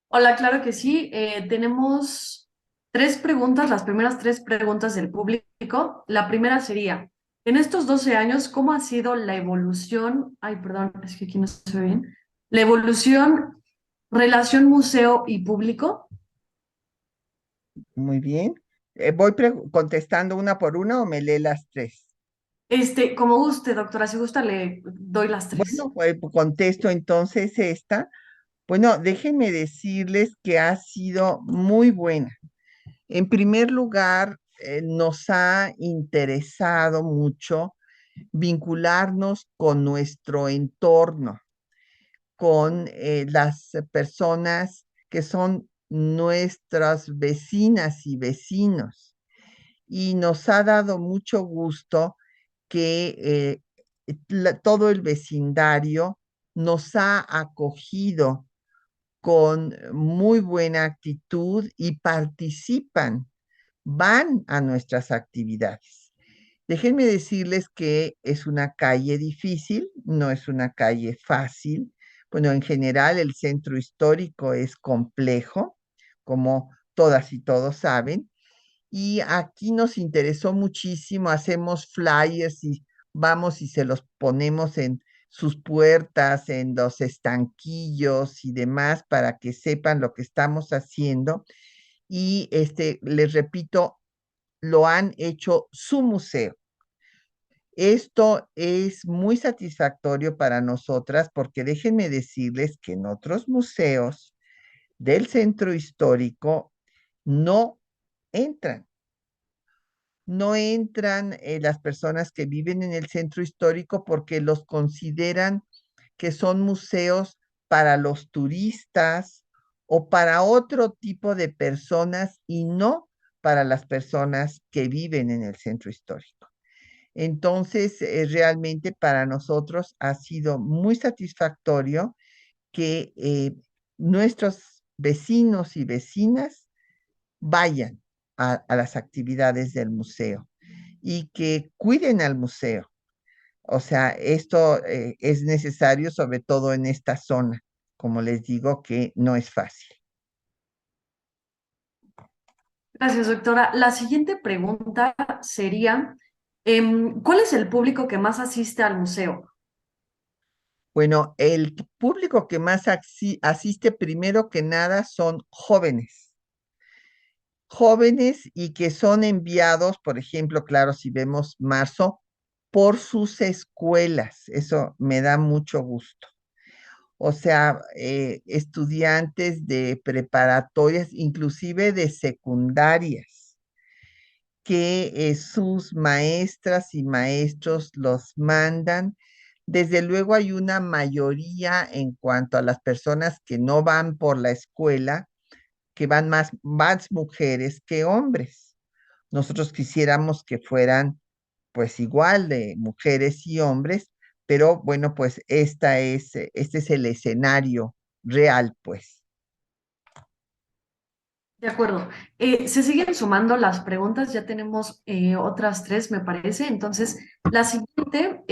Hola, claro que sí. Tenemos tres preguntas, las primeras tres preguntas del público. La primera sería, en estos 12 años, ¿cómo ha sido la evolución? Ay, perdón, es que aquí no se ve bien. La evolución, relación museo y público. Muy bien. ¿Voy contestando una por una o me lee las tres? Como guste, doctora, si gusta, le doy las tres. Bueno, pues contesto entonces esta. Bueno, déjenme decirles que ha sido muy buena. En primer lugar, nos ha interesado mucho vincularnos con nuestro entorno, con las personas que son nuestras vecinas y vecinos. Y nos ha dado mucho gusto que todo el vecindario nos ha acogido con muy buena actitud y participan, van a nuestras actividades. Déjenme decirles que es una calle difícil, no es una calle fácil. Bueno, en general el centro histórico es complejo, como todas y todos saben, y aquí nos interesó muchísimo, hacemos flyers y vamos y se los ponemos en sus puertas, en los estanquillos y demás para que sepan lo que estamos haciendo. Y les repito, lo han hecho su museo. Esto es muy satisfactorio para nosotras porque déjenme decirles que en otros museos del centro histórico no entran. No entran las personas que viven en el centro histórico porque los consideran que son museos para los turistas o para otro tipo de personas y no para las personas que viven en el centro histórico. Entonces, realmente para nosotros ha sido muy satisfactorio que nuestros vecinos y vecinas vayan a las actividades del museo y que cuiden al museo. O sea, esto es necesario sobre todo en esta zona, como les digo, que no es fácil. Gracias, doctora. La siguiente pregunta sería, ¿cuál es el público que más asiste al museo? Bueno, el público que más asiste primero que nada son jóvenes. Jóvenes y que son enviados, por ejemplo, claro, si vemos marzo, por sus escuelas. Eso me da mucho gusto. O sea, estudiantes de preparatorias, inclusive de secundarias, que sus maestras y maestros los mandan. Desde luego hay una mayoría en cuanto a las personas que no van por la escuela, que van más mujeres que hombres. Nosotros quisiéramos que fueran pues igual de mujeres y hombres, pero bueno, pues este es el escenario real, pues. De acuerdo. Se siguen sumando las preguntas, ya tenemos otras tres, me parece. Entonces, la siguiente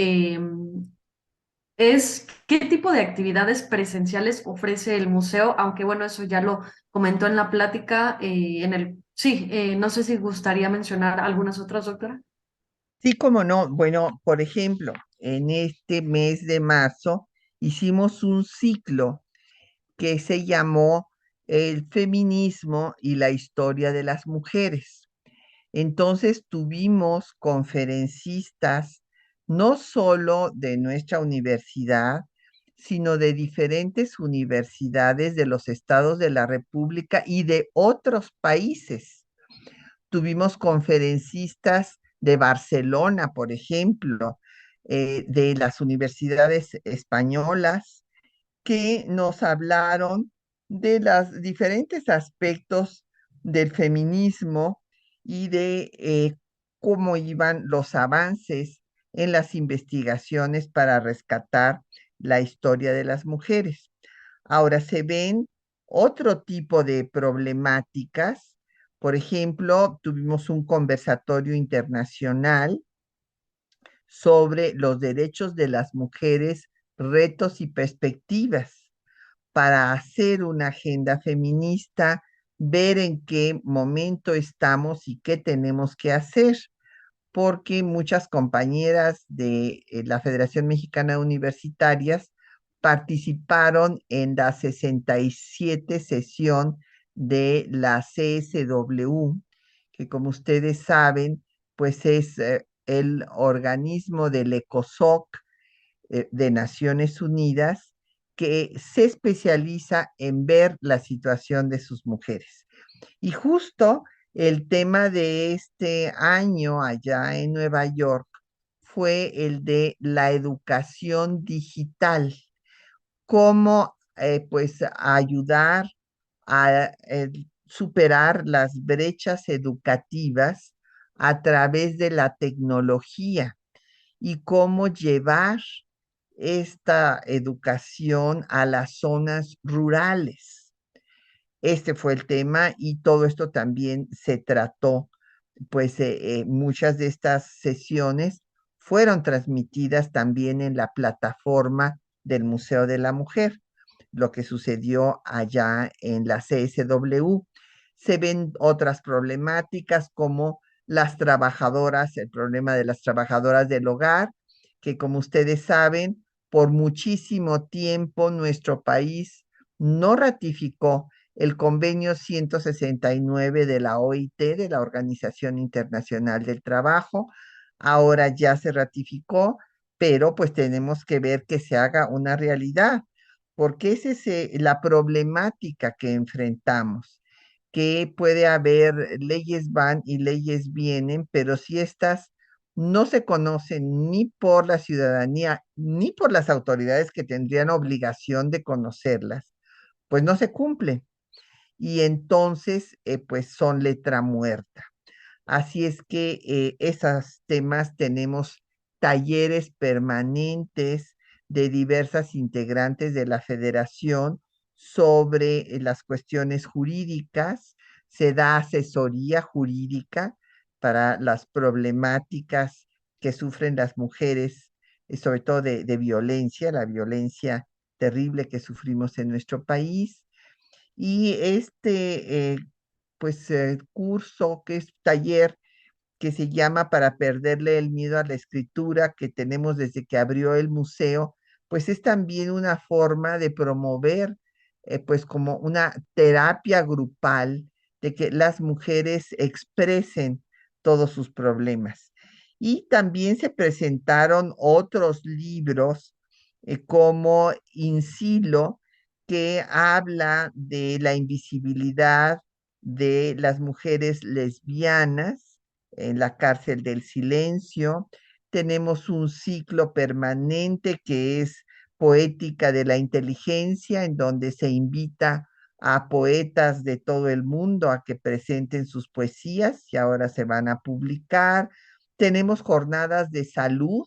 es, ¿qué tipo de actividades presenciales ofrece el museo? Aunque bueno, eso ya lo comentó en la plática, Sí, no sé si gustaría mencionar algunas otras, doctora. Sí, como no. Bueno, por ejemplo, en este mes de marzo hicimos un ciclo que se llamó El feminismo y la historia de las mujeres. Entonces tuvimos conferencistas no solo de nuestra universidad, sino de diferentes universidades de los estados de la República y de otros países. Tuvimos conferencistas de Barcelona, por ejemplo, de las universidades españolas, que nos hablaron de los diferentes aspectos del feminismo y de cómo iban los avances en las investigaciones para rescatar la historia de las mujeres. Ahora se ven otro tipo de problemáticas. Por ejemplo, tuvimos un conversatorio internacional sobre los derechos de las mujeres, retos y perspectivas para hacer una agenda feminista, ver en qué momento estamos y qué tenemos que hacer, porque muchas compañeras de la Federación Mexicana de Universitarias participaron en la 67 sesión de la CSW, que como ustedes saben, pues es el organismo del ECOSOC de Naciones Unidas que se especializa en ver la situación de sus mujeres. Y justo el tema de este año allá en Nueva York fue el de la educación digital, cómo pues ayudar a superar las brechas educativas a través de la tecnología y cómo llevar esta educación a las zonas rurales. Este fue el tema y todo esto también se trató, pues muchas de estas sesiones fueron transmitidas también en la plataforma del Museo de la Mujer, lo que sucedió allá en la CSW. Se ven otras problemáticas como las trabajadoras, el problema de las trabajadoras del hogar, que como ustedes saben, por muchísimo tiempo nuestro país no ratificó el convenio 169 de la OIT, de la Organización Internacional del Trabajo. Ahora ya se ratificó, pero pues tenemos que ver que se haga una realidad, porque esa es la problemática que enfrentamos, que puede haber leyes van y leyes vienen, pero si estas no se conocen ni por la ciudadanía ni por las autoridades que tendrían obligación de conocerlas, pues no se cumplen y entonces pues son letra muerta. Así es que esos temas tenemos talleres permanentes de diversas integrantes de la federación sobre las cuestiones jurídicas, se da asesoría jurídica para las problemáticas que sufren las mujeres, sobre todo de violencia, la violencia terrible que sufrimos en nuestro país. Y este, pues, curso, que es taller, que se llama Para perderle el miedo a la escritura, que tenemos desde que abrió el museo, pues es también una forma de promover, pues como una terapia grupal, de que las mujeres expresen todos sus problemas. Y también se presentaron otros libros, como Insilo, que habla de la invisibilidad de las mujeres lesbianas en la cárcel del silencio. Tenemos un ciclo permanente que es Poética de la Inteligencia, en donde se invita a poetas de todo el mundo a que presenten sus poesías y ahora se van a publicar. Tenemos jornadas de salud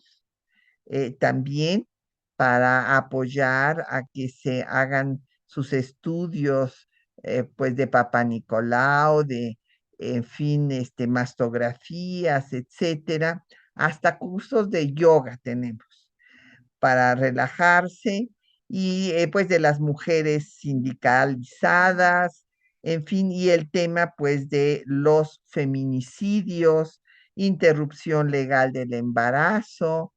también para apoyar a que se hagan sus estudios, pues de Papa Nicolau, de, en fin, mastografías, etcétera, hasta cursos de yoga tenemos para relajarse y pues de las mujeres sindicalizadas, en fin, y el tema pues de los feminicidios, interrupción legal del embarazo,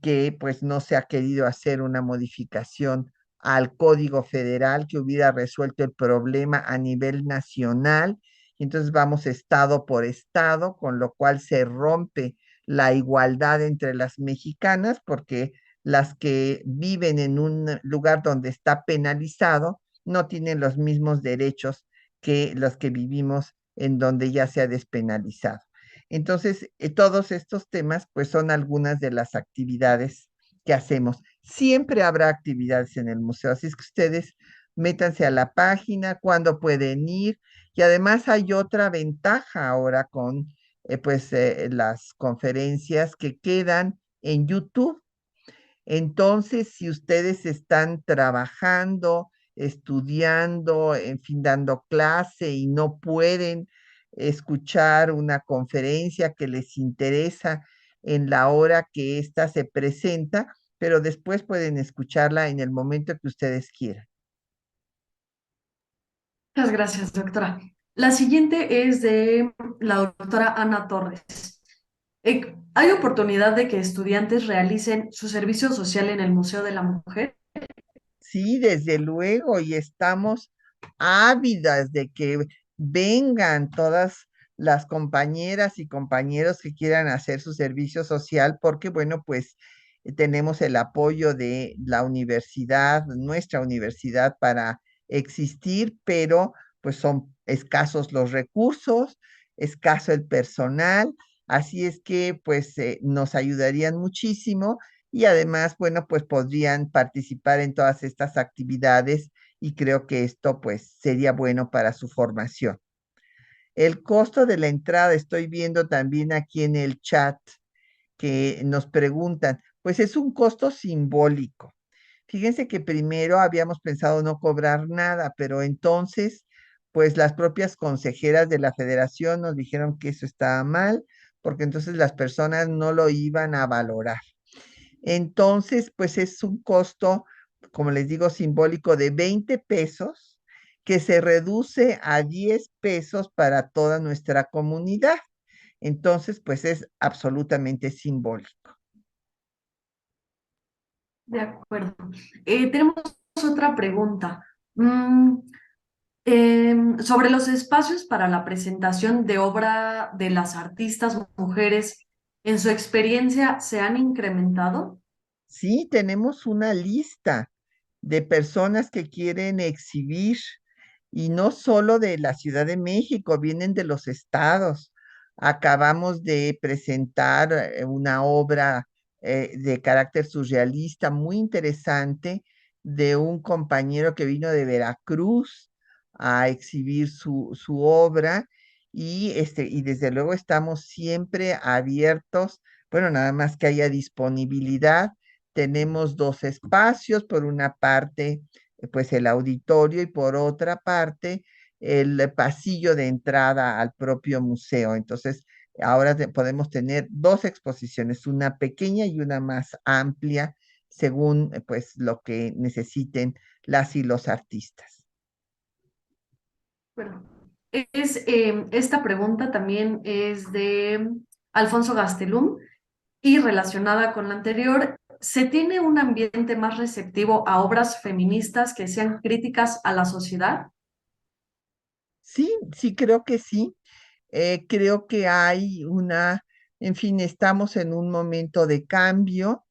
que pues no se ha querido hacer una modificación al Código Federal que hubiera resuelto el problema a nivel nacional. Entonces vamos estado por estado, con lo cual se rompe la igualdad entre las mexicanas, porque las que viven en un lugar donde está penalizado no tienen los mismos derechos que los que vivimos en donde ya se ha despenalizado. Entonces, todos estos temas, pues son algunas de las actividades que hacemos. Siempre habrá actividades en el museo, así es que ustedes métanse a la página, cuándo pueden ir. Y además hay otra ventaja ahora con las conferencias que quedan en YouTube. Entonces, si ustedes están trabajando, estudiando, en fin, dando clase y no pueden escuchar una conferencia que les interesa en la hora que ésta se presenta, pero después pueden escucharla en el momento que ustedes quieran. Muchas gracias, doctora. La siguiente es de la doctora Ana Torres. ¿Hay oportunidad de que estudiantes realicen su servicio social en el Museo de la Mujer? Sí, desde luego, y estamos ávidas de que vengan todas las compañeras y compañeros que quieran hacer su servicio social, porque bueno, pues tenemos el apoyo de la universidad, nuestra universidad, para existir, pero pues son escasos los recursos, escaso el personal, así es que pues nos ayudarían muchísimo y además, bueno, pues podrían participar en todas estas actividades y creo que esto pues sería bueno para su formación. El costo de la entrada, estoy viendo también aquí en el chat que nos preguntan, pues es un costo simbólico. Fíjense que primero habíamos pensado no cobrar nada, pero entonces, pues las propias consejeras de la federación nos dijeron que eso estaba mal, porque entonces las personas no lo iban a valorar. Entonces, pues es un costo, como les digo, simbólico de 20 pesos que se reduce a 10 pesos para toda nuestra comunidad. Entonces, pues es absolutamente simbólico. De acuerdo. Tenemos otra pregunta. Mm, sobre los espacios para la presentación de obra de las artistas mujeres, ¿en su experiencia se han incrementado? Sí, tenemos una lista de personas que quieren exhibir y no solo de la Ciudad de México, vienen de los estados. Acabamos de presentar una obra de carácter surrealista muy interesante de un compañero que vino de Veracruz a exhibir su obra y desde luego estamos siempre abiertos, bueno, nada más que haya disponibilidad. Tenemos dos espacios, por una parte, pues el auditorio y por otra parte, el pasillo de entrada al propio museo. Entonces, ahora podemos tener dos exposiciones, una pequeña y una más amplia, según pues lo que necesiten las y los artistas. Bueno, esta pregunta también es de Alfonso Gastelum y relacionada con la anterior. ¿Se tiene un ambiente más receptivo a obras feministas que sean críticas a la sociedad? Sí, sí, creo que sí. Creo que hay en fin, estamos en un momento de cambio.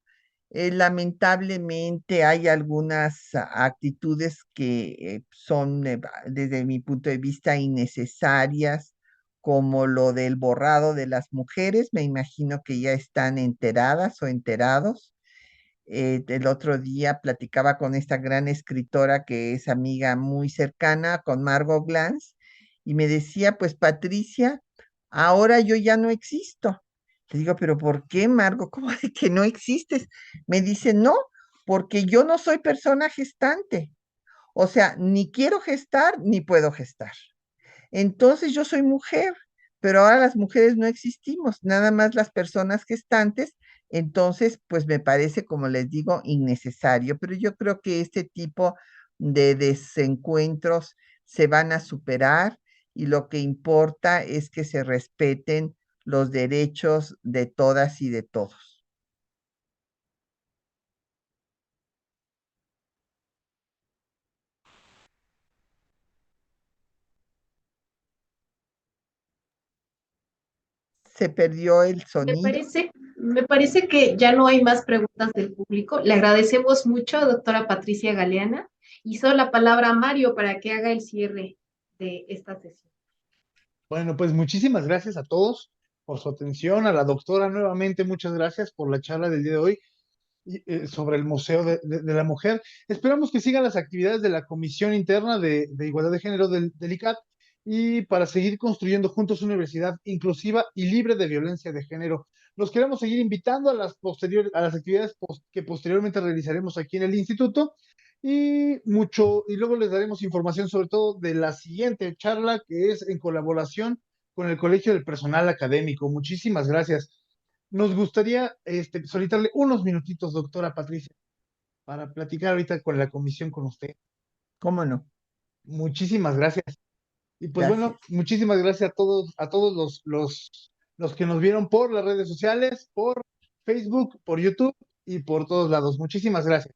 Lamentablemente hay algunas actitudes que son, desde mi punto de vista, innecesarias, como lo del borrado de las mujeres. Me imagino que ya están enteradas o enterados. El otro día platicaba con esta gran escritora que es amiga muy cercana, con Margot Glantz, y me decía, pues Patricia, ahora yo ya no existo. Le digo, pero ¿por qué, Margot? ¿Cómo de que no existes? Me dice, no, porque yo no soy persona gestante. O sea, ni quiero gestar, ni puedo gestar. Entonces yo soy mujer, pero ahora las mujeres no existimos, nada más las personas gestantes. Entonces, pues me parece, como les digo, innecesario, pero yo creo que este tipo de desencuentros se van a superar y lo que importa es que se respeten los derechos de todas y de todos. Se perdió el Me sonido. parece, me parece que ya no hay más preguntas del público. Le agradecemos mucho, doctora Patricia Galeana. Y solo la palabra a Mario para que haga el cierre de esta sesión. Bueno, pues muchísimas gracias a todos por su atención, a la doctora nuevamente, muchas gracias por la charla del día de hoy sobre el Museo de la Mujer. Esperamos que sigan las actividades de la Comisión Interna de Igualdad de Género del ICAT y para seguir construyendo juntos una universidad inclusiva y libre de violencia de género. Los queremos seguir invitando a a las actividades que posteriormente realizaremos aquí en el instituto y luego les daremos información sobre todo de la siguiente charla que es en colaboración con el Colegio del Personal Académico. Muchísimas gracias. Nos gustaría solicitarle unos minutitos, doctora Patricia, para platicar ahorita con la comisión con usted. ¿Cómo no? Muchísimas gracias. Y pues bueno, Gracias. muchísimas gracias a todos los que nos vieron por las redes sociales, por Facebook, por YouTube y por todos lados. Muchísimas gracias.